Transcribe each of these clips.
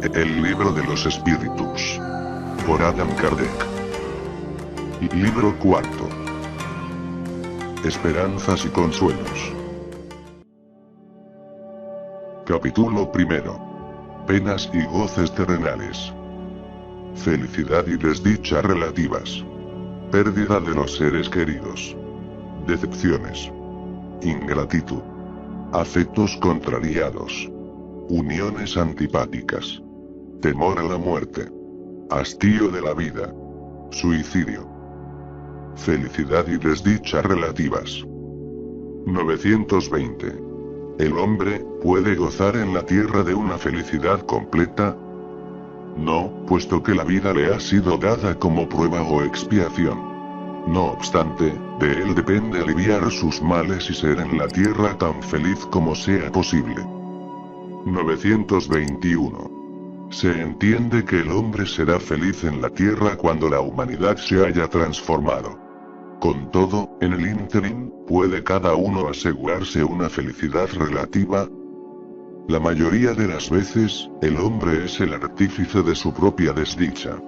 El libro de los espíritus. Por Adam Kardec. Libro cuarto. Esperanzas y consuelos. Capítulo primero. Penas y goces terrenales. Felicidad y desdicha relativas. Pérdida de los seres queridos. Decepciones. Ingratitud. Afectos contrariados. Uniones antipáticas. Temor a la muerte. Hastío de la vida. Suicidio. Felicidad y desdicha relativas. 920. ¿El hombre puede gozar en la tierra de una felicidad completa? No, puesto que la vida le ha sido dada como prueba o expiación. No obstante, de él depende aliviar sus males y ser en la tierra tan feliz como sea posible. 921. Se entiende que el hombre será feliz en la tierra cuando la humanidad se haya transformado. Con todo, en el ínterin, ¿puede cada uno asegurarse una felicidad relativa? La mayoría de las veces, el hombre es el artífice de su propia desdicha.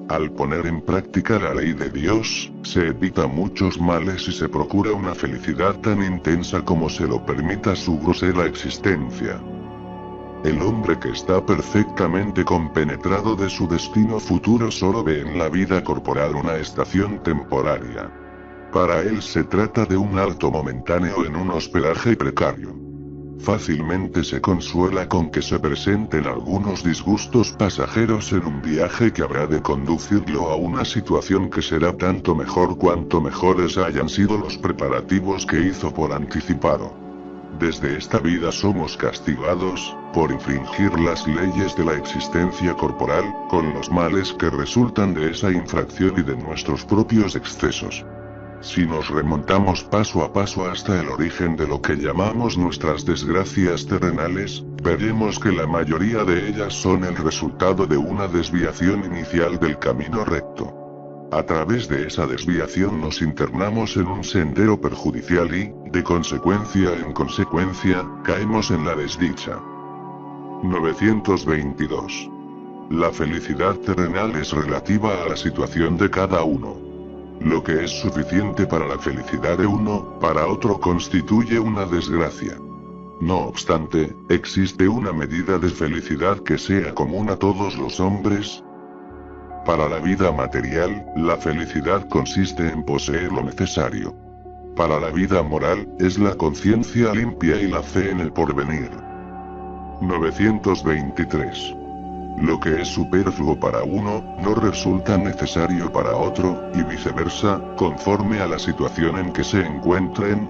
Al poner en práctica la ley de Dios, se evita muchos males y se procura una felicidad tan intensa como se lo permita su grosera existencia. El hombre que está perfectamente compenetrado de su destino futuro solo ve en la vida corporal una estación temporaria. Para él se trata de un alto momentáneo en un hospedaje precario. Fácilmente se consuela con que se presenten algunos disgustos pasajeros en un viaje que habrá de conducirlo a una situación que será tanto mejor cuanto mejores hayan sido los preparativos que hizo por anticipado. Desde esta vida somos castigados, por infringir las leyes de la existencia corporal, con los males que resultan de esa infracción y de nuestros propios excesos. Si nos remontamos paso a paso hasta el origen de lo que llamamos nuestras desgracias terrenales, veremos que la mayoría de ellas son el resultado de una desviación inicial del camino recto. A través de esa desviación nos internamos en un sendero perjudicial y, de consecuencia en consecuencia, caemos en la desdicha. 922. La felicidad terrenal es relativa a la situación de cada uno. Lo que es suficiente para la felicidad de uno, para otro constituye una desgracia. No obstante, ¿existe una medida de felicidad que sea común a todos los hombres? Para la vida material, la felicidad consiste en poseer lo necesario. Para la vida moral, es la conciencia limpia y la fe en el porvenir. 923. Lo que es superfluo para uno, no resulta necesario para otro, y viceversa, conforme a la situación en que se encuentren.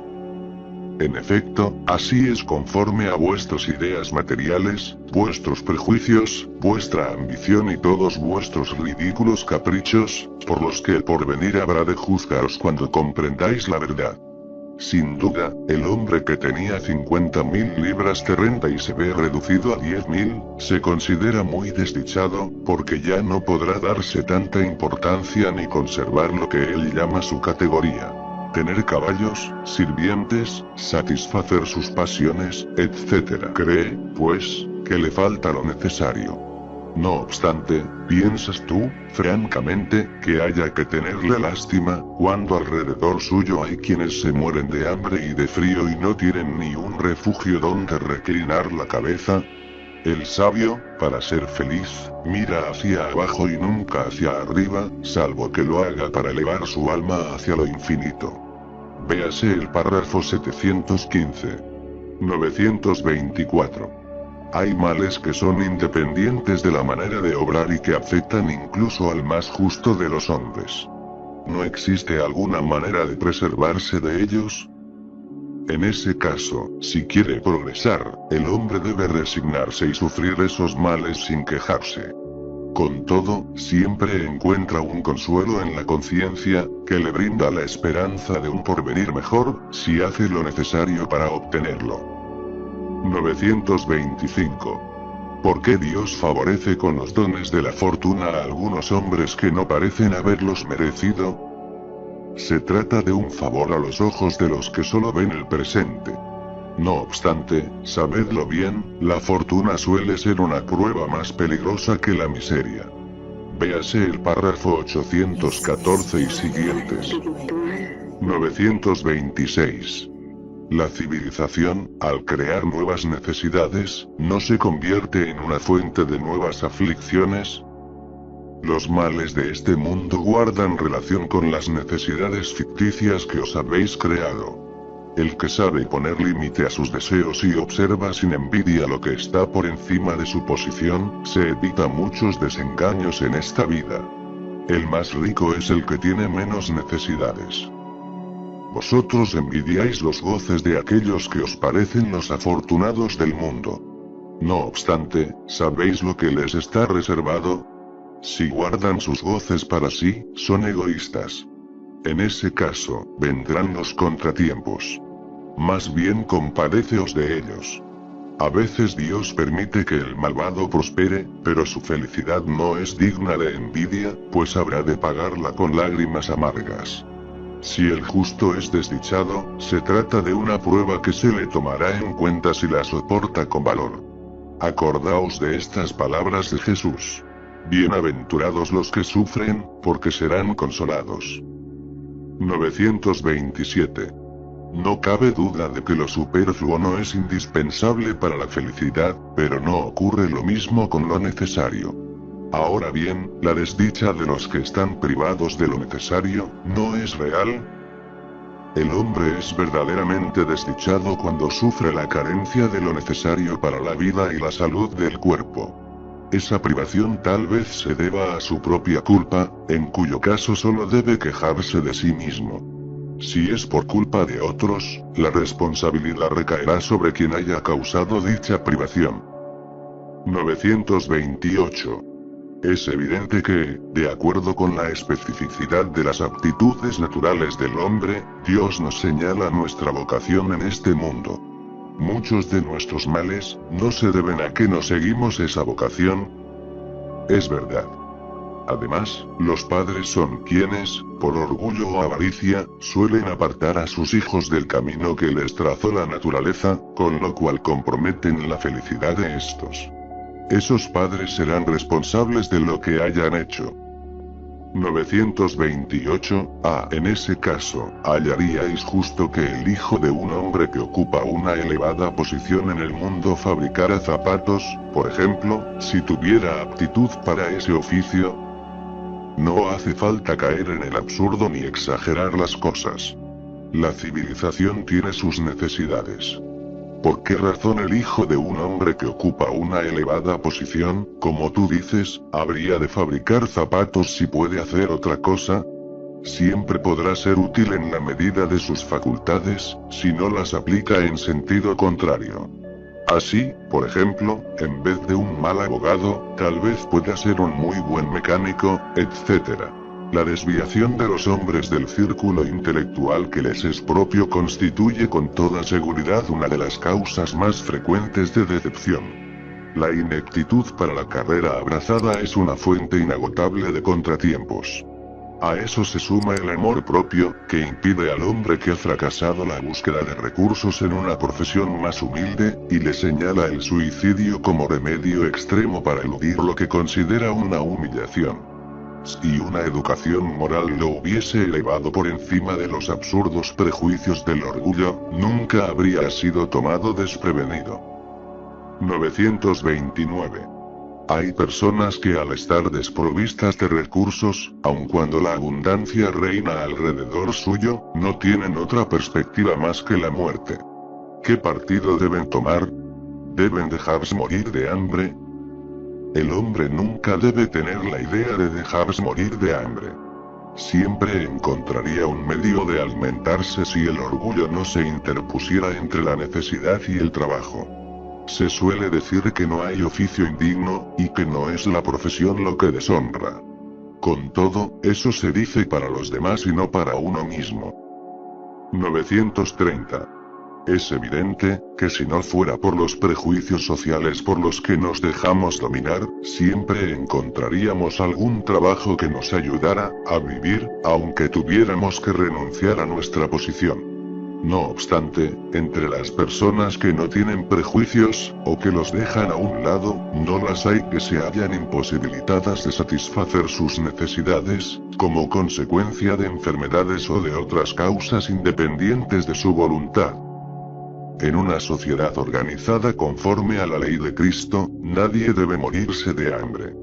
En efecto, así es conforme a vuestras ideas materiales, vuestros prejuicios, vuestra ambición y todos vuestros ridículos caprichos, por los que el porvenir habrá de juzgaros cuando comprendáis la verdad. Sin duda, el hombre que tenía 50.000 libras de renta y se ve reducido a 10.000, se considera muy desdichado, porque ya no podrá darse tanta importancia ni conservar lo que él llama su categoría. Tener caballos, sirvientes, satisfacer sus pasiones, etc. Cree, pues, que le falta lo necesario. No obstante, ¿piensas tú, francamente, que haya que tenerle lástima, cuando alrededor suyo hay quienes se mueren de hambre y de frío y no tienen ni un refugio donde reclinar la cabeza? El sabio, para ser feliz, mira hacia abajo y nunca hacia arriba, salvo que lo haga para elevar su alma hacia lo infinito. Véase el párrafo 715. 924. Hay males que son independientes de la manera de obrar y que afectan incluso al más justo de los hombres. ¿No existe alguna manera de preservarse de ellos? En ese caso, si quiere progresar, el hombre debe resignarse y sufrir esos males sin quejarse. Con todo, siempre encuentra un consuelo en la conciencia, que le brinda la esperanza de un porvenir mejor, si hace lo necesario para obtenerlo. 925. ¿Por qué Dios favorece con los dones de la fortuna a algunos hombres que no parecen haberlos merecido? Se trata de un favor a los ojos de los que solo ven el presente. No obstante, sabedlo bien, la fortuna suele ser una prueba más peligrosa que la miseria. Véase el párrafo 814 y siguientes. 926. La civilización, al crear nuevas necesidades, ¿no se convierte en una fuente de nuevas aflicciones? Los males de este mundo guardan relación con las necesidades ficticias que os habéis creado. El que sabe poner límite a sus deseos y observa sin envidia lo que está por encima de su posición, se evita muchos desengaños en esta vida. El más rico es el que tiene menos necesidades. Vosotros envidiáis los goces de aquellos que os parecen los afortunados del mundo. No obstante, ¿sabéis lo que les está reservado? Si guardan sus goces para sí, son egoístas. En ese caso, vendrán los contratiempos. Más bien compadéceos de ellos. A veces Dios permite que el malvado prospere, pero su felicidad no es digna de envidia, pues habrá de pagarla con lágrimas amargas. Si el justo es desdichado, se trata de una prueba que se le tomará en cuenta si la soporta con valor. Acordaos de estas palabras de Jesús. Bienaventurados los que sufren, porque serán consolados. 927. No cabe duda de que lo superfluo no es indispensable para la felicidad, pero no ocurre lo mismo con lo necesario. Ahora bien, la desdicha de los que están privados de lo necesario, ¿no es real? El hombre es verdaderamente desdichado cuando sufre la carencia de lo necesario para la vida y la salud del cuerpo. Esa privación tal vez se deba a su propia culpa, en cuyo caso solo debe quejarse de sí mismo. Si es por culpa de otros, la responsabilidad recaerá sobre quien haya causado dicha privación. 928. Es evidente que, de acuerdo con la especificidad de las aptitudes naturales del hombre, Dios nos señala nuestra vocación en este mundo. Muchos de nuestros males, no se deben a que no seguimos esa vocación. Es verdad. Además, los padres son quienes, por orgullo o avaricia, suelen apartar a sus hijos del camino que les trazó la naturaleza, con lo cual comprometen la felicidad de estos. Esos padres serán responsables de lo que hayan hecho. 928. En ese caso, ¿hallaríais justo que el hijo de un hombre que ocupa una elevada posición en el mundo fabricara zapatos, por ejemplo, si tuviera aptitud para ese oficio? No hace falta caer en el absurdo ni exagerar las cosas. La civilización tiene sus necesidades. ¿Por qué razón el hijo de un hombre que ocupa una elevada posición, como tú dices, habría de fabricar zapatos si puede hacer otra cosa? Siempre podrá ser útil en la medida de sus facultades, si no las aplica en sentido contrario. Así, por ejemplo, en vez de un mal abogado, tal vez pueda ser un muy buen mecánico, etc. La desviación de los hombres del círculo intelectual que les es propio constituye con toda seguridad una de las causas más frecuentes de decepción. La ineptitud para la carrera abrazada es una fuente inagotable de contratiempos. A eso se suma el amor propio, que impide al hombre que ha fracasado la búsqueda de recursos en una profesión más humilde, y le señala el suicidio como remedio extremo para eludir lo que considera una humillación. Si una educación moral lo hubiese elevado por encima de los absurdos prejuicios del orgullo, nunca habría sido tomado desprevenido. 929. Hay personas que al estar desprovistas de recursos, aun cuando la abundancia reina alrededor suyo, no tienen otra perspectiva más que la muerte. ¿Qué partido deben tomar? ¿Deben dejarse morir de hambre? El hombre nunca debe tener la idea de dejarse morir de hambre. Siempre encontraría un medio de alimentarse si el orgullo no se interpusiera entre la necesidad y el trabajo. Se suele decir que no hay oficio indigno, y que no es la profesión lo que deshonra. Con todo, eso se dice para los demás y no para uno mismo. 930. Es evidente, que si no fuera por los prejuicios sociales por los que nos dejamos dominar, siempre encontraríamos algún trabajo que nos ayudara a vivir, aunque tuviéramos que renunciar a nuestra posición. No obstante, entre las personas que no tienen prejuicios, o que los dejan a un lado, no las hay que se hallan imposibilitadas de satisfacer sus necesidades, como consecuencia de enfermedades o de otras causas independientes de su voluntad. En una sociedad organizada conforme a la ley de Cristo, nadie debe morirse de hambre.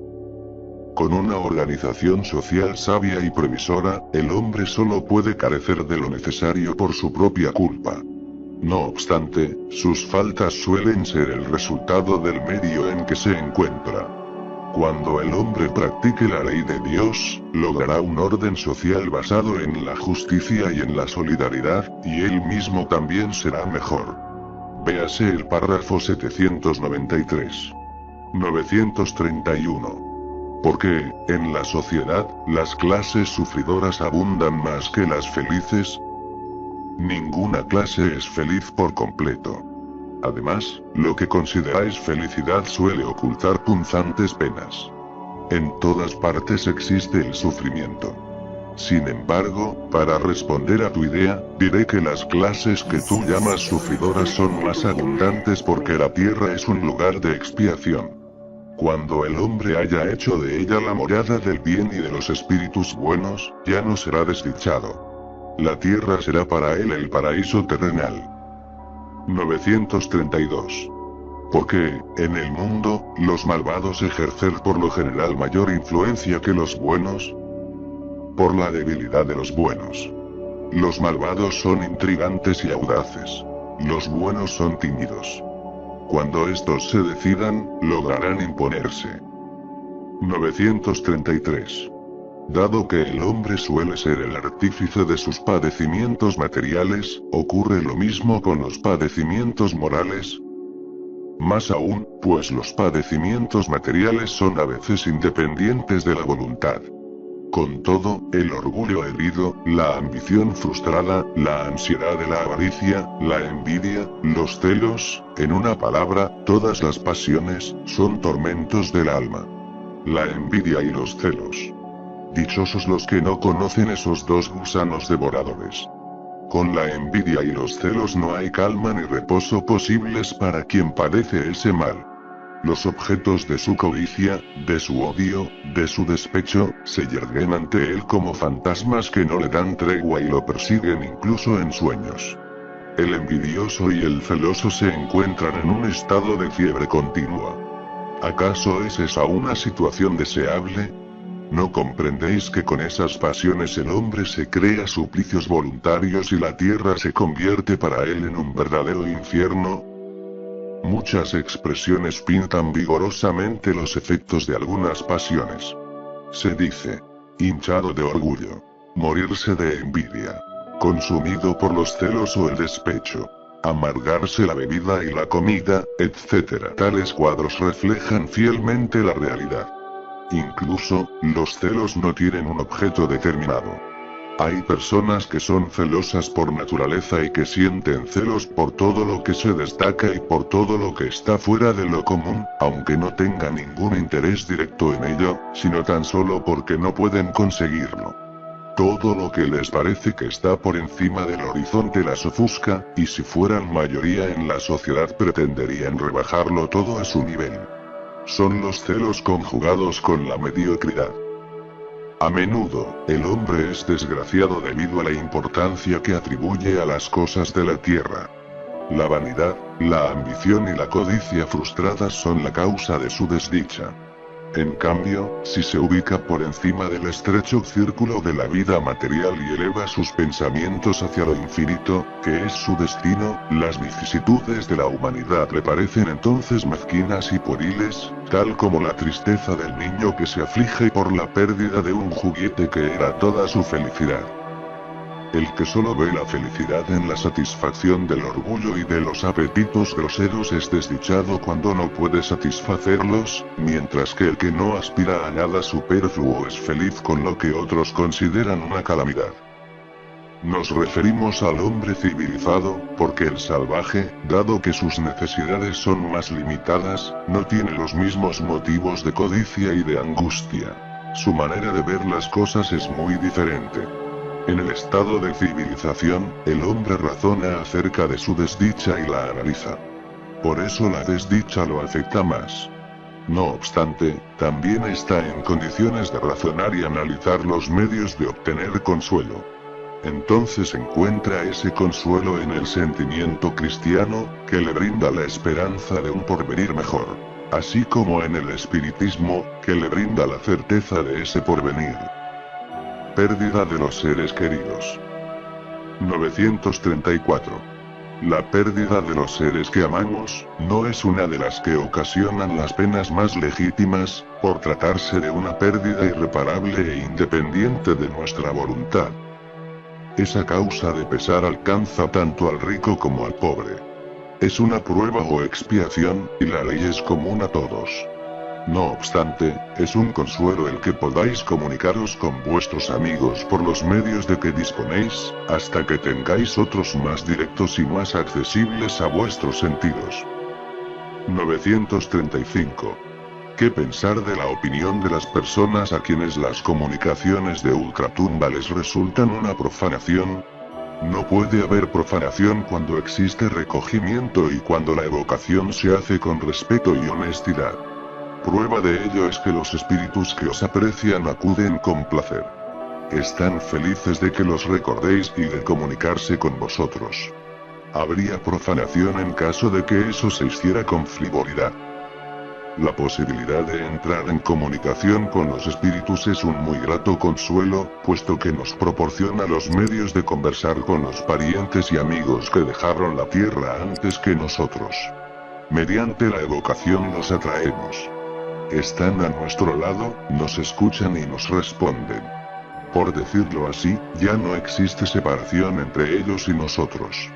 Con una organización social sabia y previsora, el hombre solo puede carecer de lo necesario por su propia culpa. No obstante, sus faltas suelen ser el resultado del medio en que se encuentra. Cuando el hombre practique la ley de Dios, logrará un orden social basado en la justicia y en la solidaridad, y él mismo también será mejor. Véase el párrafo 793. 931. Porque, en la sociedad, las clases sufridoras abundan más que las felices. Ninguna clase es feliz por completo. Además, lo que consideráis felicidad suele ocultar punzantes penas. En todas partes existe el sufrimiento. Sin embargo, para responder a tu idea, diré que las clases que tú llamas sufridoras son más abundantes porque la tierra es un lugar de expiación. Cuando el hombre haya hecho de ella la morada del bien y de los espíritus buenos, ya no será desdichado. La tierra será para él el paraíso terrenal. 932. Porque, en el mundo, los malvados ejercen por lo general mayor influencia que los buenos, por la debilidad de los buenos. Los malvados son intrigantes y audaces. Los buenos son tímidos. Cuando estos se decidan, lograrán imponerse. 933. Dado que el hombre suele ser el artífice de sus padecimientos materiales, ¿ocurre lo mismo con los padecimientos morales? Más aún, pues los padecimientos materiales son a veces independientes de la voluntad. Con todo, el orgullo herido, la ambición frustrada, la ansiedad de la avaricia, la envidia, los celos, en una palabra, todas las pasiones, son tormentos del alma. La envidia y los celos. Dichosos los que no conocen esos dos gusanos devoradores. Con la envidia y los celos no hay calma ni reposo posibles para quien padece ese mal. Los objetos de su codicia, de su odio, de su despecho, se yerguen ante él como fantasmas que no le dan tregua y lo persiguen incluso en sueños. El envidioso y el celoso se encuentran en un estado de fiebre continua. ¿Acaso es esa una situación deseable? ¿No comprendéis que con esas pasiones el hombre se crea suplicios voluntarios y la tierra se convierte para él en un verdadero infierno? Muchas expresiones pintan vigorosamente los efectos de algunas pasiones. Se dice, hinchado de orgullo, morirse de envidia, consumido por los celos o el despecho, amargarse la bebida y la comida, etc. Tales cuadros reflejan fielmente la realidad. Incluso, los celos no tienen un objeto determinado. Hay personas que son celosas por naturaleza y que sienten celos por todo lo que se destaca y por todo lo que está fuera de lo común, aunque no tengan ningún interés directo en ello, sino tan solo porque no pueden conseguirlo. Todo lo que les parece que está por encima del horizonte las ofusca, y si fueran mayoría en la sociedad pretenderían rebajarlo todo a su nivel. Son los celos conjugados con la mediocridad. A menudo, el hombre es desgraciado debido a la importancia que atribuye a las cosas de la tierra. La vanidad, la ambición y la codicia frustradas son la causa de su desdicha. En cambio, si se ubica por encima del estrecho círculo de la vida material y eleva sus pensamientos hacia lo infinito, que es su destino, las vicisitudes de la humanidad le parecen entonces mezquinas y pueriles, tal como la tristeza del niño que se aflige por la pérdida de un juguete que era toda su felicidad. El que solo ve la felicidad en la satisfacción del orgullo y de los apetitos groseros es desdichado cuando no puede satisfacerlos, mientras que el que no aspira a nada superfluo es feliz con lo que otros consideran una calamidad. Nos referimos al hombre civilizado, porque el salvaje, dado que sus necesidades son más limitadas, no tiene los mismos motivos de codicia y de angustia. Su manera de ver las cosas es muy diferente. En el estado de civilización, el hombre razona acerca de su desdicha y la analiza. Por eso la desdicha lo afecta más. No obstante, también está en condiciones de razonar y analizar los medios de obtener consuelo. Entonces encuentra ese consuelo en el sentimiento cristiano, que le brinda la esperanza de un porvenir mejor. Así como en el espiritismo, que le brinda la certeza de ese porvenir. Pérdida de los seres queridos. 934. La pérdida de los seres que amamos, no es una de las que ocasionan las penas más legítimas, por tratarse de una pérdida irreparable e independiente de nuestra voluntad. Esa causa de pesar alcanza tanto al rico como al pobre. Es una prueba o expiación, y la ley es común a todos. No obstante, es un consuelo el que podáis comunicaros con vuestros amigos por los medios de que disponéis, hasta que tengáis otros más directos y más accesibles a vuestros sentidos. 935. ¿Qué pensar de la opinión de las personas a quienes las comunicaciones de ultratumba les resultan una profanación? No puede haber profanación cuando existe recogimiento y cuando la evocación se hace con respeto y honestidad. Prueba de ello es que los espíritus que os aprecian acuden con placer. Están felices de que los recordéis y de comunicarse con vosotros. Habría profanación en caso de que eso se hiciera con frivolidad. La posibilidad de entrar en comunicación con los espíritus es un muy grato consuelo, puesto que nos proporciona los medios de conversar con los parientes y amigos que dejaron la tierra antes que nosotros. Mediante la evocación los atraemos. Están a nuestro lado, nos escuchan y nos responden. Por decirlo así, ya no existe separación entre ellos y nosotros.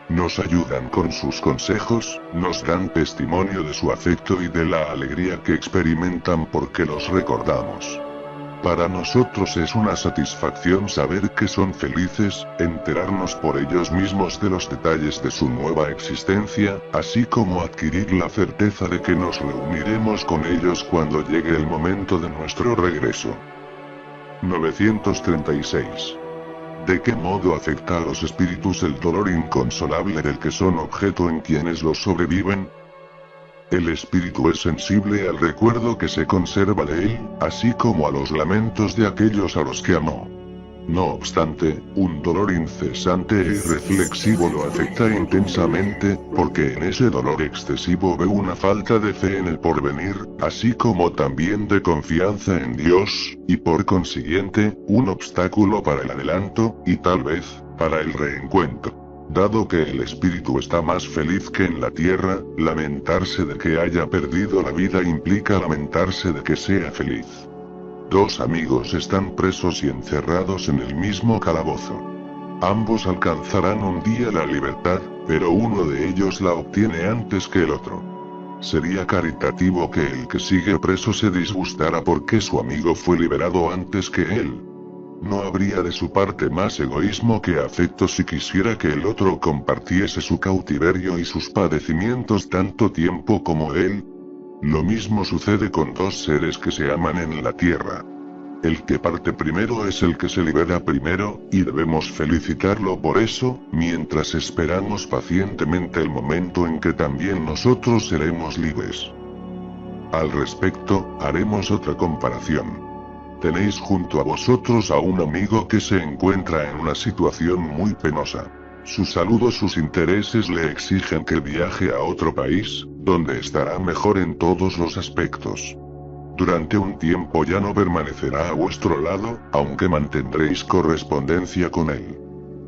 Nos ayudan con sus consejos, nos dan testimonio de su afecto y de la alegría que experimentan porque los recordamos. Para nosotros es una satisfacción saber que son felices, enterarnos por ellos mismos de los detalles de su nueva existencia, así como adquirir la certeza de que nos reuniremos con ellos cuando llegue el momento de nuestro regreso. 936. ¿De qué modo afecta a los espíritus el dolor inconsolable del que son objeto en quienes los sobreviven? El espíritu es sensible al recuerdo que se conserva de él, así como a los lamentos de aquellos a los que amó. No obstante, un dolor incesante e irreflexivo lo afecta intensamente, porque en ese dolor excesivo ve una falta de fe en el porvenir, así como también de confianza en Dios, y por consiguiente, un obstáculo para el adelanto, y tal vez, para el reencuentro. Dado que el espíritu está más feliz que en la tierra, lamentarse de que haya perdido la vida implica lamentarse de que sea feliz. Dos amigos están presos y encerrados en el mismo calabozo. Ambos alcanzarán un día la libertad, pero uno de ellos la obtiene antes que el otro. Sería caritativo que el que sigue preso se disgustara porque su amigo fue liberado antes que él. No habría de su parte más egoísmo que afecto si quisiera que el otro compartiese su cautiverio y sus padecimientos tanto tiempo como él. Lo mismo sucede con dos seres que se aman en la tierra. El que parte primero es el que se libera primero, y debemos felicitarlo por eso, mientras esperamos pacientemente el momento en que también nosotros seremos libres. Al respecto, haremos otra comparación. Tenéis junto a vosotros a un amigo que se encuentra en una situación muy penosa. Su salud o sus intereses le exigen que viaje a otro país, donde estará mejor en todos los aspectos. Durante un tiempo ya no permanecerá a vuestro lado, aunque mantendréis correspondencia con él.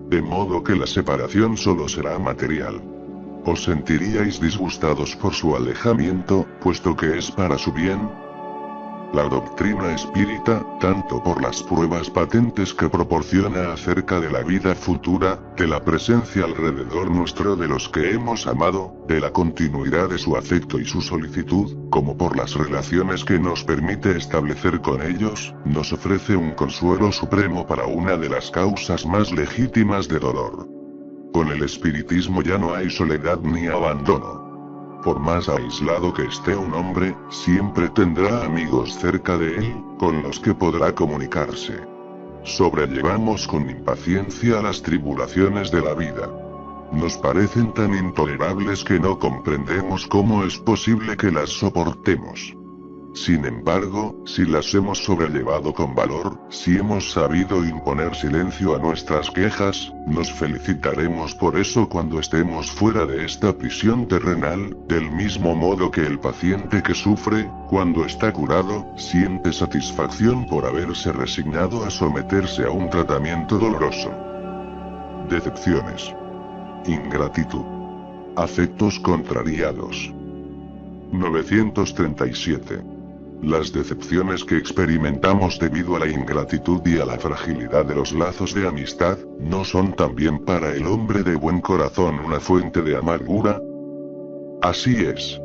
De modo que la separación solo será material. Os sentiríais disgustados por su alejamiento, puesto que es para su bien. La doctrina espírita, tanto por las pruebas patentes que proporciona acerca de la vida futura, de la presencia alrededor nuestro de los que hemos amado, de la continuidad de su afecto y su solicitud, como por las relaciones que nos permite establecer con ellos, nos ofrece un consuelo supremo para una de las causas más legítimas de dolor. Con el espiritismo ya no hay soledad ni abandono. Por más aislado que esté un hombre, siempre tendrá amigos cerca de él, con los que podrá comunicarse. sobrellevamos con impaciencia las tribulaciones de la vida. Nos parecen tan intolerables que no comprendemos cómo es posible que las soportemos. Sin embargo, si las hemos sobrellevado con valor, si hemos sabido imponer silencio a nuestras quejas, nos felicitaremos por eso cuando estemos fuera de esta prisión terrenal, del mismo modo que el paciente que sufre, cuando está curado, siente satisfacción por haberse resignado a someterse a un tratamiento doloroso. Decepciones. Ingratitud. Afectos contrariados. 937. Las decepciones que experimentamos debido a la ingratitud y a la fragilidad de los lazos de amistad, ¿no son también para el hombre de buen corazón una fuente de amargura? Así es.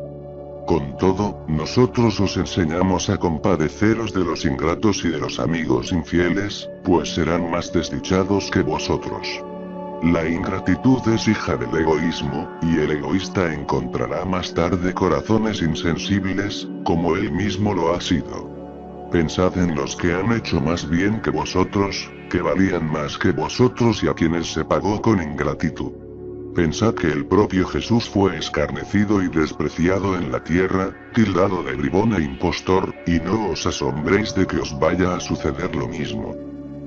Con todo, nosotros os enseñamos a compadeceros de los ingratos y de los amigos infieles, pues serán más desdichados que vosotros. La ingratitud es hija del egoísmo, y el egoísta encontrará más tarde corazones insensibles, como él mismo lo ha sido. Pensad en los que han hecho más bien que vosotros, que valían más que vosotros y a quienes se pagó con ingratitud. Pensad que el propio Jesús fue escarnecido y despreciado en la tierra, tildado de bribón e impostor, y no os asombréis de que os vaya a suceder lo mismo.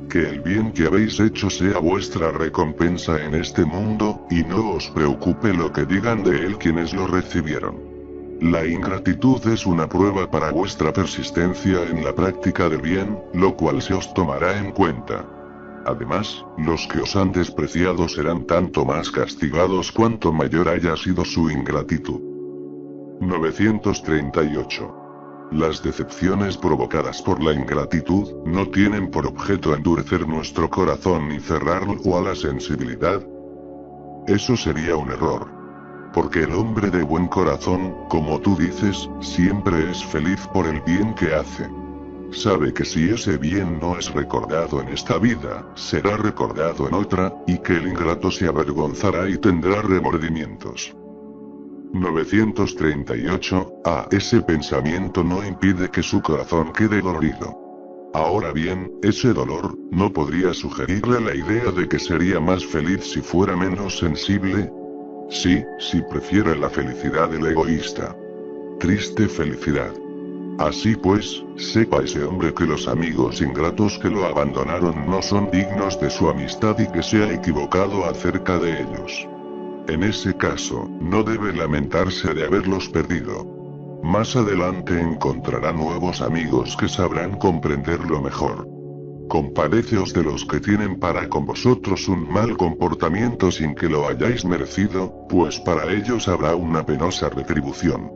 Que el bien que habéis hecho sea vuestra recompensa en este mundo, y no os preocupe lo que digan de él quienes lo recibieron. La ingratitud es una prueba para vuestra persistencia en la práctica del bien, lo cual se os tomará en cuenta. Además, los que os han despreciado serán tanto más castigados cuanto mayor haya sido su ingratitud. 938. Las decepciones provocadas por la ingratitud, no tienen por objeto endurecer nuestro corazón ni cerrarlo a la sensibilidad. Eso sería un error. Porque el hombre de buen corazón, como tú dices, siempre es feliz por el bien que hace. Sabe que si ese bien no es recordado en esta vida, será recordado en otra, y que el ingrato se avergonzará y tendrá remordimientos. 938. Ese pensamiento no impide que su corazón quede dolorido. Ahora bien, ese dolor, ¿no podría sugerirle la idea de que sería más feliz si fuera menos sensible? Sí, si prefiere la felicidad del egoísta. Triste felicidad. Así pues, sepa ese hombre que los amigos ingratos que lo abandonaron no son dignos de su amistad y que se ha equivocado acerca de ellos. En ese caso, no debe lamentarse de haberlos perdido. Más adelante encontrará nuevos amigos que sabrán comprenderlo mejor. Compadeceos de los que tienen para con vosotros un mal comportamiento sin que lo hayáis merecido, pues para ellos habrá una penosa retribución.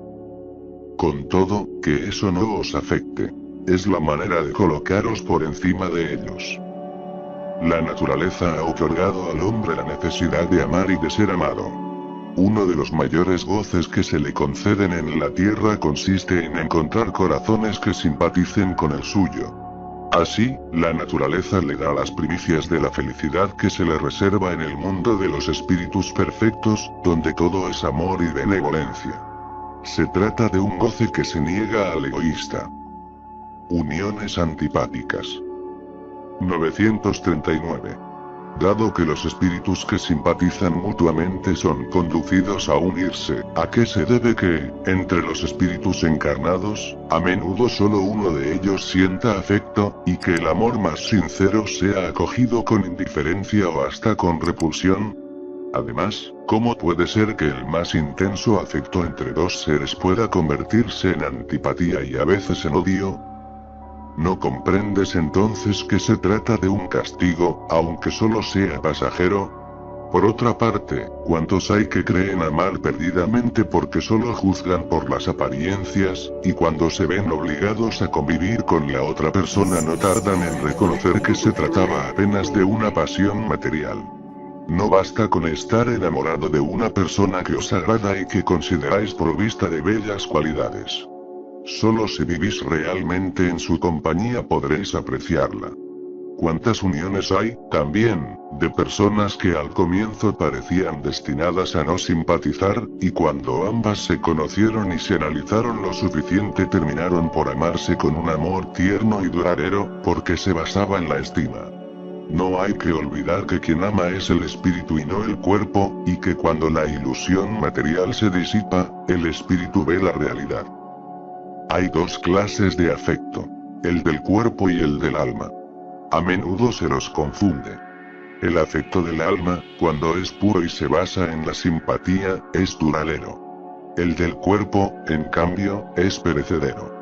Con todo, que eso no os afecte. Es la manera de colocaros por encima de ellos. La naturaleza ha otorgado al hombre la necesidad de amar y de ser amado. Uno de los mayores goces que se le conceden en la tierra consiste en encontrar corazones que simpaticen con el suyo. Así, la naturaleza le da las primicias de la felicidad que se le reserva en el mundo de los espíritus perfectos, donde todo es amor y benevolencia. Se trata de un goce que se niega al egoísta. Uniones antipáticas. 939. Dado que los espíritus que simpatizan mutuamente son conducidos a unirse, ¿a qué se debe que, entre los espíritus encarnados, a menudo solo uno de ellos sienta afecto, y que el amor más sincero sea acogido con indiferencia o hasta con repulsión? Además, ¿cómo puede ser que el más intenso afecto entre dos seres pueda convertirse en antipatía y a veces en odio? ¿No comprendes entonces que se trata de un castigo, aunque solo sea pasajero? Por otra parte, ¿cuántos hay que creen amar perdidamente porque solo juzgan por las apariencias, y cuando se ven obligados a convivir con la otra persona no tardan en reconocer que se trataba apenas de una pasión material? No basta con estar enamorado de una persona que os agrada y que consideráis provista de bellas cualidades. Solo si vivís realmente en su compañía podréis apreciarla. ¿Cuántas uniones hay, también, de personas que al comienzo parecían destinadas a no simpatizar, y cuando ambas se conocieron y se analizaron lo suficiente terminaron por amarse con un amor tierno y duradero, porque se basaba en la estima? No hay que olvidar que quien ama es el espíritu y no el cuerpo, y que cuando la ilusión material se disipa, el espíritu ve la realidad. Hay dos clases de afecto: el del cuerpo y el del alma. A menudo se los confunde. El afecto del alma, cuando es puro y se basa en la simpatía, es duradero. El del cuerpo, en cambio, es perecedero.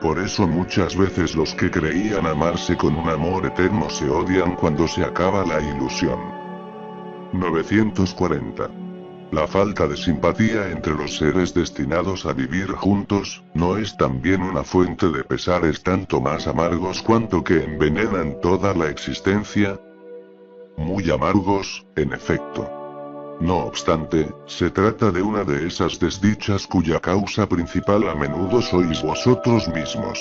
Por eso muchas veces los que creían amarse con un amor eterno se odian cuando se acaba la ilusión. 940. La falta de simpatía entre los seres destinados a vivir juntos, no es también una fuente de pesares tanto más amargos cuanto que envenenan toda la existencia. Muy amargos, en efecto. No obstante, se trata de una de esas desdichas cuya causa principal a menudo sois vosotros mismos.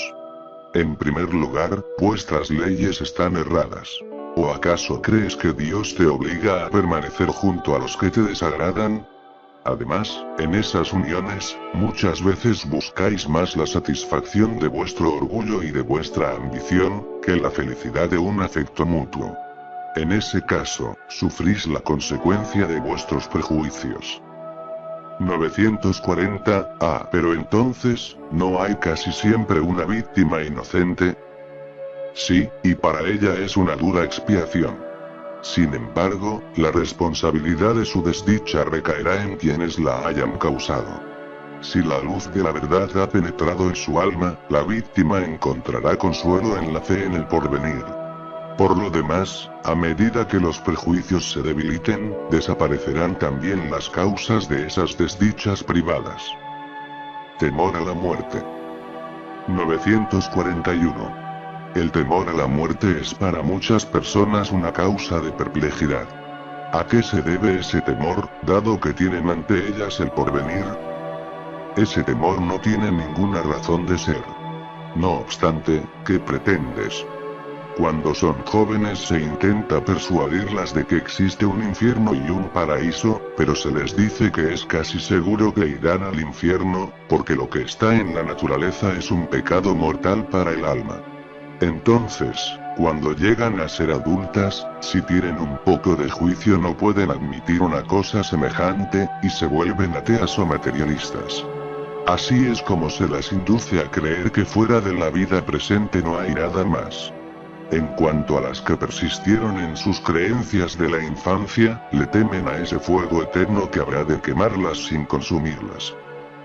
En primer lugar, vuestras leyes están erradas. ¿O acaso crees que Dios te obliga a permanecer junto a los que te desagradan? Además, en esas uniones, muchas veces buscáis más la satisfacción de vuestro orgullo y de vuestra ambición, que la felicidad de un afecto mutuo. En ese caso, sufrís la consecuencia de vuestros prejuicios. 940. Pero entonces, ¿no hay casi siempre una víctima inocente? Sí, y para ella es una dura expiación. Sin embargo, la responsabilidad de su desdicha recaerá en quienes la hayan causado. Si la luz de la verdad ha penetrado en su alma, la víctima encontrará consuelo en la fe en el porvenir. Por lo demás, a medida que los prejuicios se debiliten, desaparecerán también las causas de esas desdichas privadas. Temor a la muerte. 941. El temor a la muerte es para muchas personas una causa de perplejidad. ¿A qué se debe ese temor, dado que tienen ante ellas el porvenir? Ese temor no tiene ninguna razón de ser. No obstante, ¿qué pretendes? Cuando son jóvenes se intenta persuadirlas de que existe un infierno y un paraíso, pero se les dice que es casi seguro que irán al infierno, porque lo que está en la naturaleza es un pecado mortal para el alma. Entonces, cuando llegan a ser adultas, si tienen un poco de juicio no pueden admitir una cosa semejante, y se vuelven ateas o materialistas. Así es como se las induce a creer que fuera de la vida presente no hay nada más. En cuanto a las que persistieron en sus creencias de la infancia, le temen a ese fuego eterno que habrá de quemarlas sin consumirlas.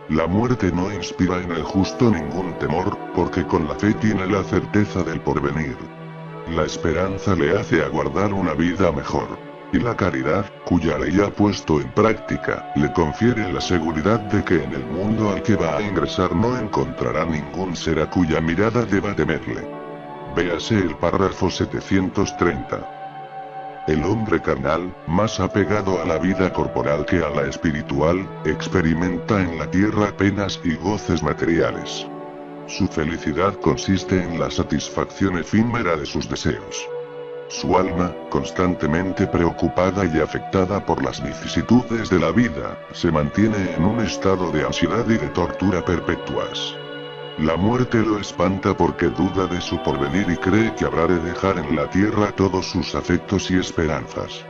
La muerte no inspira en el justo ningún temor, porque con la fe tiene la certeza del porvenir. La esperanza le hace aguardar una vida mejor. Y la caridad, cuya ley ha puesto en práctica, le confiere la seguridad de que en el mundo al que va a ingresar no encontrará ningún ser a cuya mirada deba temerle. Véase el párrafo 730. El hombre carnal, más apegado a la vida corporal que a la espiritual, experimenta en la tierra penas y goces materiales. Su felicidad consiste en la satisfacción efímera de sus deseos. Su alma, constantemente preocupada y afectada por las vicisitudes de la vida, se mantiene en un estado de ansiedad y de tortura perpetuas. La muerte lo espanta porque duda de su porvenir y cree que habrá de dejar en la tierra todos sus afectos y esperanzas.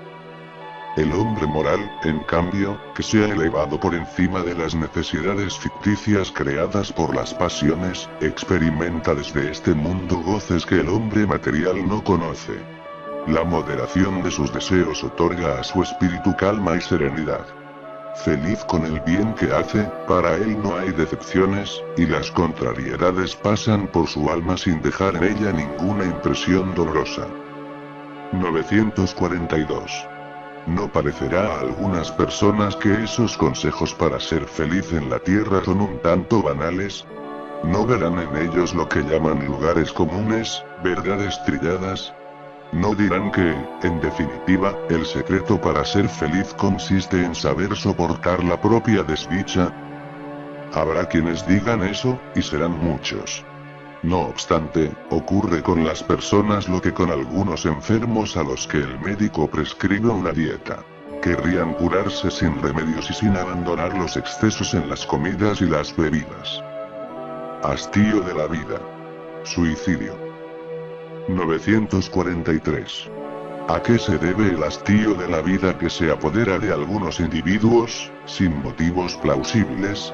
El hombre moral, en cambio, que se ha elevado por encima de las necesidades ficticias creadas por las pasiones, experimenta desde este mundo goces que el hombre material no conoce. La moderación de sus deseos otorga a su espíritu calma y serenidad. Feliz con el bien que hace, para él no hay decepciones, y las contrariedades pasan por su alma sin dejar en ella ninguna impresión dolorosa. 942. No parecerá a algunas personas que esos consejos para ser feliz en la tierra son un tanto banales. No verán en ellos lo que llaman lugares comunes, verdades trilladas. No dirán que, en definitiva, el secreto para ser feliz consiste en saber soportar la propia desdicha. Habrá quienes digan eso, y serán muchos. No obstante, ocurre con las personas lo que con algunos enfermos a los que el médico prescribe una dieta. Querrían curarse sin remedios y sin abandonar los excesos en las comidas y las bebidas. Hastío de la vida. Suicidio. 943. ¿A qué se debe el hastío de la vida que se apodera de algunos individuos, sin motivos plausibles?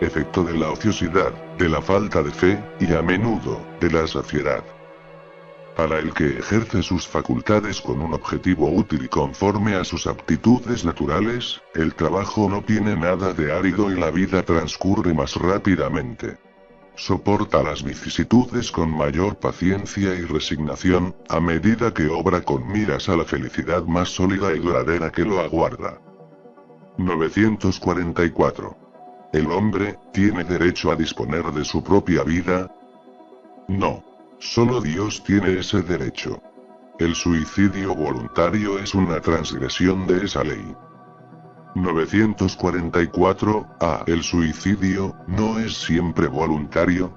Efecto de la ociosidad, de la falta de fe, y a menudo, de la saciedad. Para el que ejerce sus facultades con un objetivo útil y conforme a sus aptitudes naturales, el trabajo no tiene nada de árido y la vida transcurre más rápidamente. Soporta las vicisitudes con mayor paciencia y resignación, a medida que obra con miras a la felicidad más sólida y duradera que lo aguarda. 944. ¿El hombre tiene derecho a disponer de su propia vida? No. Solo Dios tiene ese derecho. El suicidio voluntario es una transgresión de esa ley. 944. ¿El suicidio no es siempre voluntario?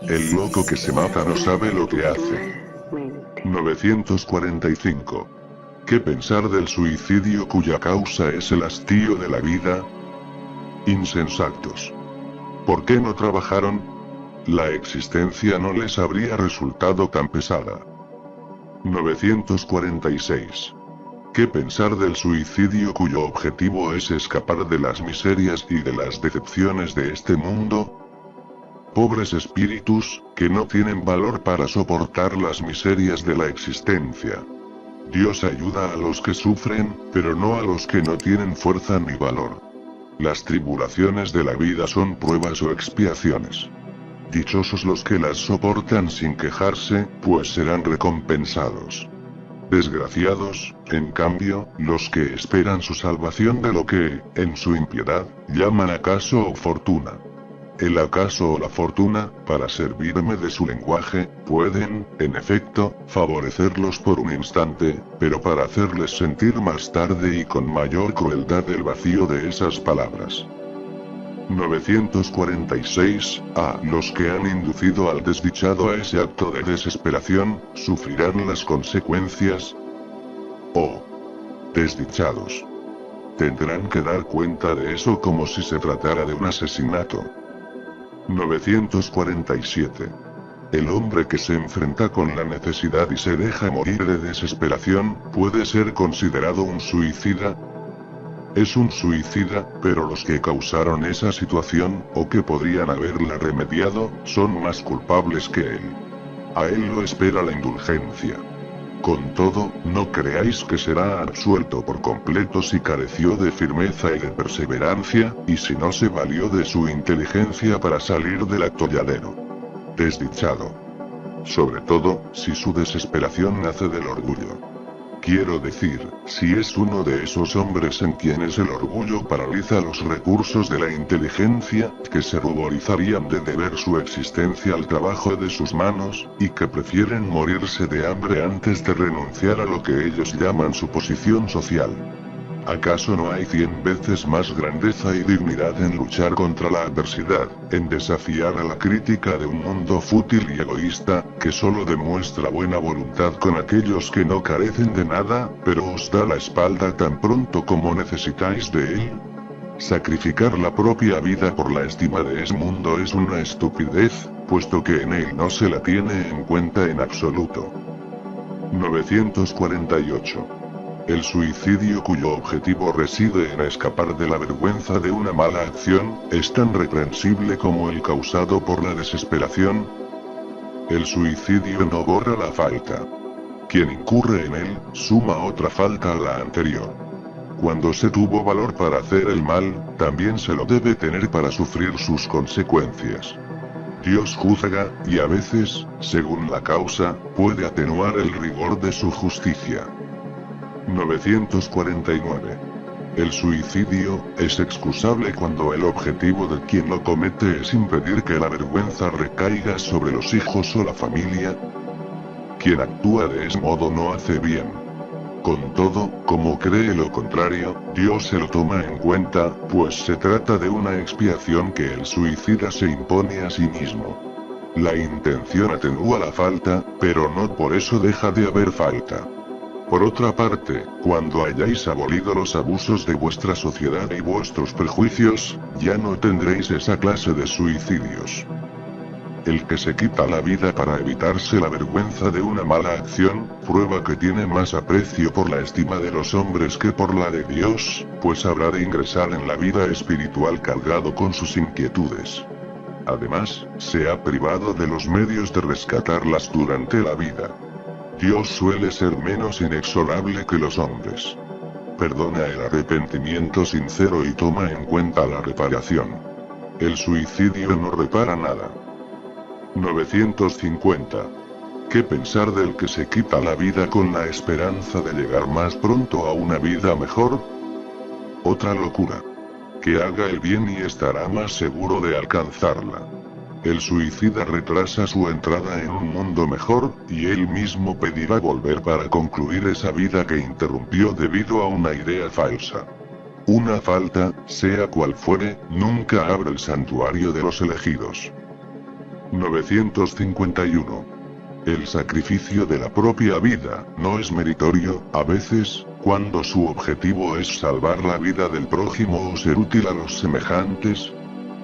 El loco que se mata no sabe lo que hace. 945. ¿Qué pensar del suicidio cuya causa es el hastío de la vida? Insensatos. ¿Por qué no trabajaron? La existencia no les habría resultado tan pesada. 946. ¿Qué pensar del suicidio cuyo objetivo es escapar de las miserias y de las decepciones de este mundo? Pobres espíritus, que no tienen valor para soportar las miserias de la existencia. Dios ayuda a los que sufren, pero no a los que no tienen fuerza ni valor. Las tribulaciones de la vida son pruebas o expiaciones. Dichosos los que las soportan sin quejarse, pues serán recompensados. Desgraciados, en cambio, los que esperan su salvación de lo que, en su impiedad, llaman acaso o fortuna. El acaso o la fortuna, para servirme de su lenguaje, pueden, en efecto, favorecerlos por un instante, pero para hacerles sentir más tarde y con mayor crueldad el vacío de esas palabras. 946. Los que han inducido al desdichado a ese acto de desesperación, sufrirán las consecuencias. Desdichados. Tendrán que dar cuenta de eso como si se tratara de un asesinato. 947. El hombre que se enfrenta con la necesidad y se deja morir de desesperación, ¿puede ser considerado un suicida? Es un suicida, pero los que causaron esa situación, o que podrían haberla remediado, son más culpables que él. A él lo espera la indulgencia. Con todo, no creáis que será absuelto por completo si careció de firmeza y de perseverancia, y si no se valió de su inteligencia para salir del atolladero. Desdichado. Sobre todo, si su desesperación nace del orgullo. Quiero decir, si es uno de esos hombres en quienes el orgullo paraliza los recursos de la inteligencia, que se ruborizarían de deber su existencia al trabajo de sus manos, y que prefieren morirse de hambre antes de renunciar a lo que ellos llaman su posición social. ¿Acaso no hay 100 veces más grandeza y dignidad en luchar contra la adversidad, en desafiar a la crítica de un mundo fútil y egoísta, que solo demuestra buena voluntad con aquellos que no carecen de nada, pero os da la espalda tan pronto como necesitáis de él? Sacrificar la propia vida por la estima de ese mundo es una estupidez, puesto que en él no se la tiene en cuenta en absoluto. 948. El suicidio cuyo objetivo reside en escapar de la vergüenza de una mala acción, es tan reprensible como el causado por la desesperación. El suicidio no borra la falta. Quien incurre en él, suma otra falta a la anterior. Cuando se tuvo valor para hacer el mal, también se lo debe tener para sufrir sus consecuencias. Dios juzga, y a veces, según la causa, puede atenuar el rigor de su justicia. 949. El suicidio es excusable cuando el objetivo de quien lo comete es impedir que la vergüenza recaiga sobre los hijos o la familia. Quien actúa de ese modo no hace bien. Con todo, como cree lo contrario, Dios se lo toma en cuenta, pues se trata de una expiación que el suicida se impone a sí mismo. La intención atenúa la falta, pero no por eso deja de haber falta. Por otra parte, cuando hayáis abolido los abusos de vuestra sociedad y vuestros prejuicios, ya no tendréis esa clase de suicidios. El que se quita la vida para evitarse la vergüenza de una mala acción, prueba que tiene más aprecio por la estima de los hombres que por la de Dios, pues habrá de ingresar en la vida espiritual cargado con sus inquietudes. Además, se ha privado de los medios de rescatarlas durante la vida. Dios suele ser menos inexorable que los hombres. Perdona el arrepentimiento sincero y toma en cuenta la reparación. El suicidio no repara nada. 950. ¿Qué pensar del que se quita la vida con la esperanza de llegar más pronto a una vida mejor? Otra locura. Que haga el bien y estará más seguro de alcanzarla. El suicida retrasa su entrada en un mundo mejor, y él mismo pedirá volver para concluir esa vida que interrumpió debido a una idea falsa. Una falta, sea cual fuere, nunca abre el santuario de los elegidos. 951. El sacrificio de la propia vida no es meritorio, a veces, cuando su objetivo es salvar la vida del prójimo o ser útil a los semejantes.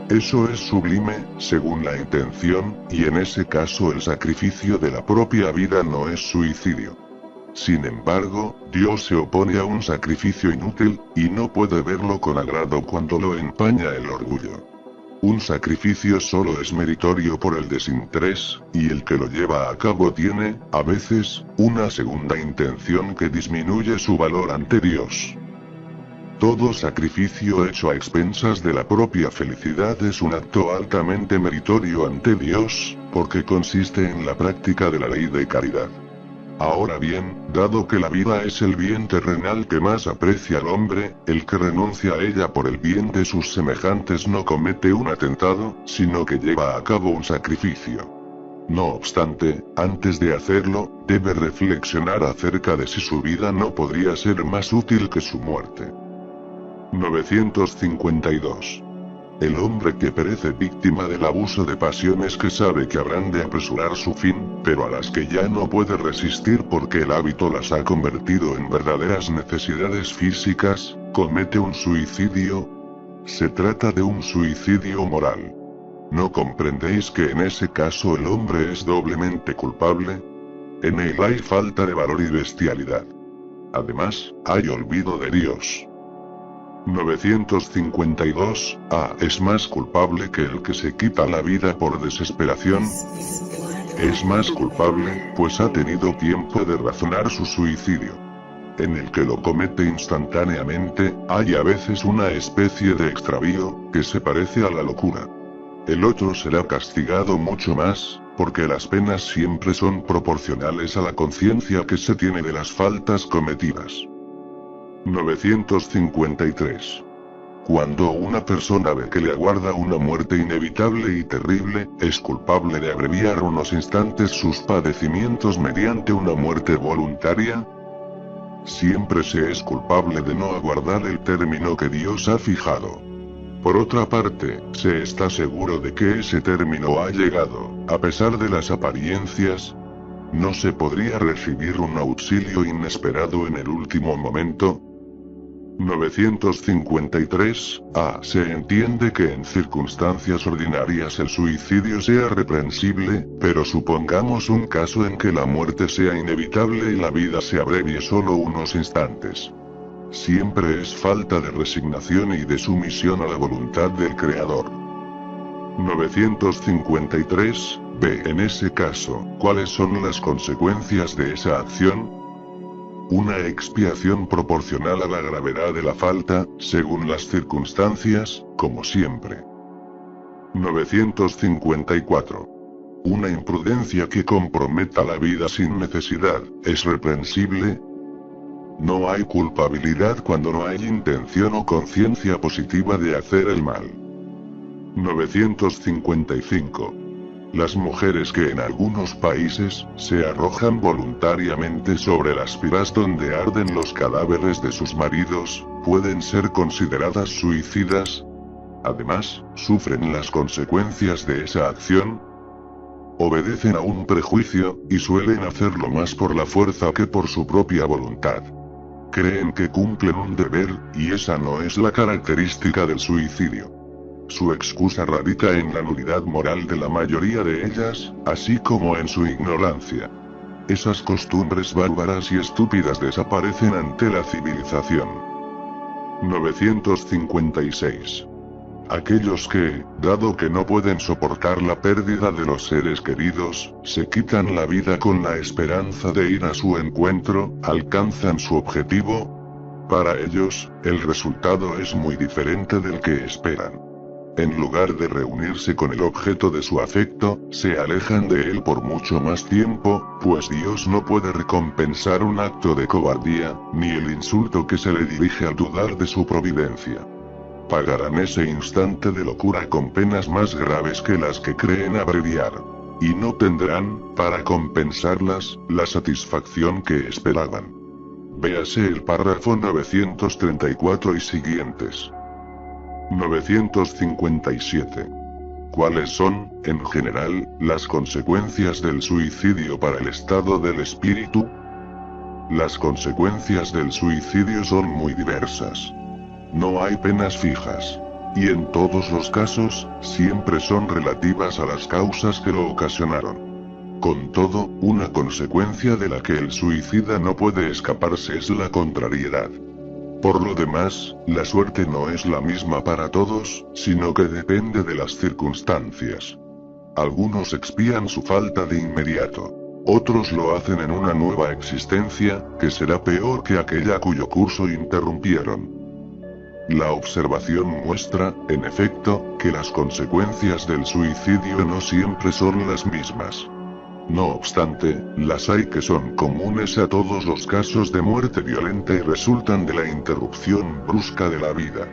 Eso es sublime, según la intención, y en ese caso el sacrificio de la propia vida no es suicidio. Sin embargo, Dios se opone a un sacrificio inútil, y no puede verlo con agrado cuando lo empaña el orgullo. Un sacrificio solo es meritorio por el desinterés, y el que lo lleva a cabo tiene, a veces, una segunda intención que disminuye su valor ante Dios. Todo sacrificio hecho a expensas de la propia felicidad es un acto altamente meritorio ante Dios, porque consiste en la práctica de la ley de caridad. Ahora bien, dado que la vida es el bien terrenal que más aprecia al hombre, el que renuncia a ella por el bien de sus semejantes no comete un atentado, sino que lleva a cabo un sacrificio. No obstante, antes de hacerlo, debe reflexionar acerca de si su vida no podría ser más útil que su muerte. 952. El hombre que perece víctima del abuso de pasiones que sabe que habrán de apresurar su fin, pero a las que ya no puede resistir porque el hábito las ha convertido en verdaderas necesidades físicas, comete un suicidio. Se trata de un suicidio moral. ¿No comprendéis que en ese caso el hombre es doblemente culpable? En él hay falta de valor y bestialidad. Además, hay olvido de Dios. 952. Es más culpable que el que se quita la vida por desesperación. Es más culpable, pues ha tenido tiempo de razonar su suicidio. En el que lo comete instantáneamente, hay a veces una especie de extravío, que se parece a la locura. El otro será castigado mucho más, porque las penas siempre son proporcionales a la conciencia que se tiene de las faltas cometidas. 953. Cuando una persona ve que le aguarda una muerte inevitable y terrible, es culpable de abreviar unos instantes sus padecimientos mediante una muerte voluntaria. Siempre se es culpable de no aguardar el término que Dios ha fijado. Por otra parte, se está seguro de que ese término ha llegado, a pesar de las apariencias. ¿No se podría recibir un auxilio inesperado en el último momento? 953. Se entiende que en circunstancias ordinarias el suicidio sea reprensible, pero supongamos un caso en que la muerte sea inevitable y la vida se abrevie solo unos instantes. Siempre es falta de resignación y de sumisión a la voluntad del Creador. 953. En ese caso, ¿cuáles son las consecuencias de esa acción? Una expiación proporcional a la gravedad de la falta, según las circunstancias, como siempre. 954. Una imprudencia que comprometa la vida sin necesidad, ¿es reprensible? No hay culpabilidad cuando no hay intención o conciencia positiva de hacer el mal. 955. Las mujeres que en algunos países se arrojan voluntariamente sobre las piras donde arden los cadáveres de sus maridos, pueden ser consideradas suicidas. Además, sufren las consecuencias de esa acción. Obedecen a un prejuicio, y suelen hacerlo más por la fuerza que por su propia voluntad. Creen que cumplen un deber, y esa no es la característica del suicidio. Su excusa radica en la nulidad moral de la mayoría de ellas, así como en su ignorancia. Esas costumbres bárbaras y estúpidas desaparecen ante la civilización. 956. Aquellos que, dado que no pueden soportar la pérdida de los seres queridos, se quitan la vida con la esperanza de ir a su encuentro, alcanzan su objetivo. Para ellos, el resultado es muy diferente del que esperan. En lugar de reunirse con el objeto de su afecto, se alejan de él por mucho más tiempo, pues Dios no puede recompensar un acto de cobardía, ni el insulto que se le dirige al dudar de su providencia. Pagarán ese instante de locura con penas más graves que las que creen abreviar. Y no tendrán, para compensarlas, la satisfacción que esperaban. Véase el párrafo 934 y siguientes. 957. ¿Cuáles son, en general, las consecuencias del suicidio para el estado del espíritu? Las consecuencias del suicidio son muy diversas. No hay penas fijas. Y en todos los casos, siempre son relativas a las causas que lo ocasionaron. Con todo, una consecuencia de la que el suicida no puede escaparse es la contrariedad. Por lo demás, la suerte no es la misma para todos, sino que depende de las circunstancias. Algunos expían su falta de inmediato. Otros lo hacen en una nueva existencia, que será peor que aquella cuyo curso interrumpieron. La observación muestra, en efecto, que las consecuencias del suicidio no siempre son las mismas. No obstante, las hay que son comunes a todos los casos de muerte violenta y resultan de la interrupción brusca de la vida.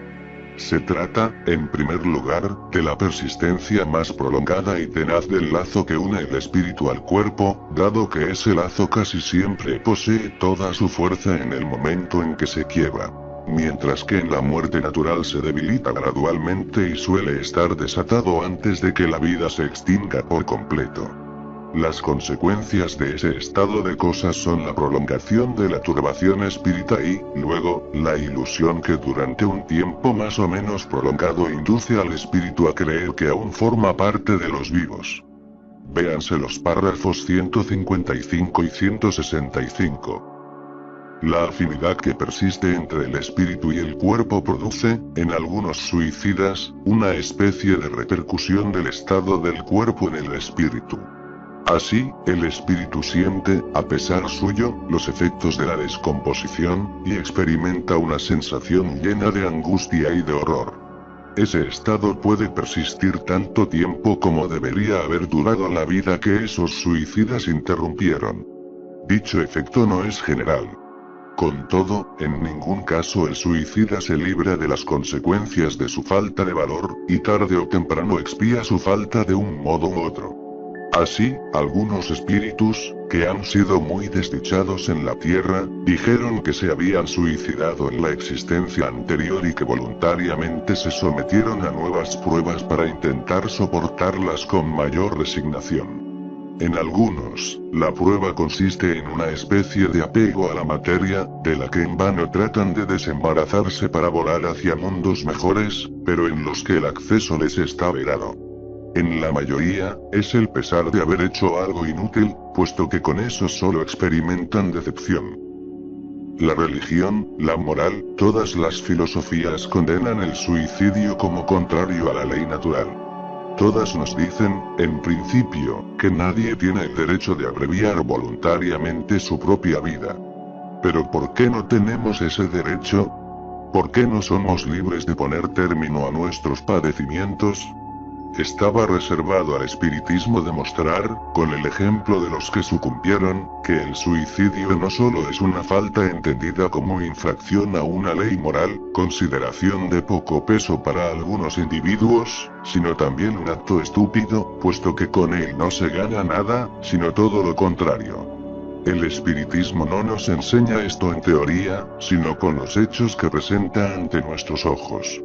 Se trata, en primer lugar, de la persistencia más prolongada y tenaz del lazo que une el espíritu al cuerpo, dado que ese lazo casi siempre posee toda su fuerza en el momento en que se quiebra. Mientras que en la muerte natural se debilita gradualmente y suele estar desatado antes de que la vida se extinga por completo. Las consecuencias de ese estado de cosas son la prolongación de la turbación espírita y, luego, la ilusión que durante un tiempo más o menos prolongado induce al espíritu a creer que aún forma parte de los vivos. Véanse los párrafos 155 y 165. La afinidad que persiste entre el espíritu y el cuerpo produce, en algunos suicidas, una especie de repercusión del estado del cuerpo en el espíritu. Así, el espíritu siente, a pesar suyo, los efectos de la descomposición, y experimenta una sensación llena de angustia y de horror. Ese estado puede persistir tanto tiempo como debería haber durado la vida que esos suicidas interrumpieron. Dicho efecto no es general. Con todo, en ningún caso el suicida se libra de las consecuencias de su falta de valor, y tarde o temprano expía su falta de un modo u otro. Así, algunos espíritus, que han sido muy desdichados en la tierra, dijeron que se habían suicidado en la existencia anterior y que voluntariamente se sometieron a nuevas pruebas para intentar soportarlas con mayor resignación. En algunos, la prueba consiste en una especie de apego a la materia, de la que en vano tratan de desembarazarse para volar hacia mundos mejores, pero en los que el acceso les está vedado. En la mayoría, es el pesar de haber hecho algo inútil, puesto que con eso solo experimentan decepción. La religión, la moral, todas las filosofías condenan el suicidio como contrario a la ley natural. Todas nos dicen, en principio, que nadie tiene el derecho de abreviar voluntariamente su propia vida. Pero ¿por qué no tenemos ese derecho? ¿Por qué no somos libres de poner término a nuestros padecimientos? Estaba reservado al espiritismo demostrar, con el ejemplo de los que sucumbieron, que el suicidio no solo es una falta entendida como infracción a una ley moral, consideración de poco peso para algunos individuos, sino también un acto estúpido, puesto que con él no se gana nada, sino todo lo contrario. El espiritismo no nos enseña esto en teoría, sino con los hechos que presenta ante nuestros ojos.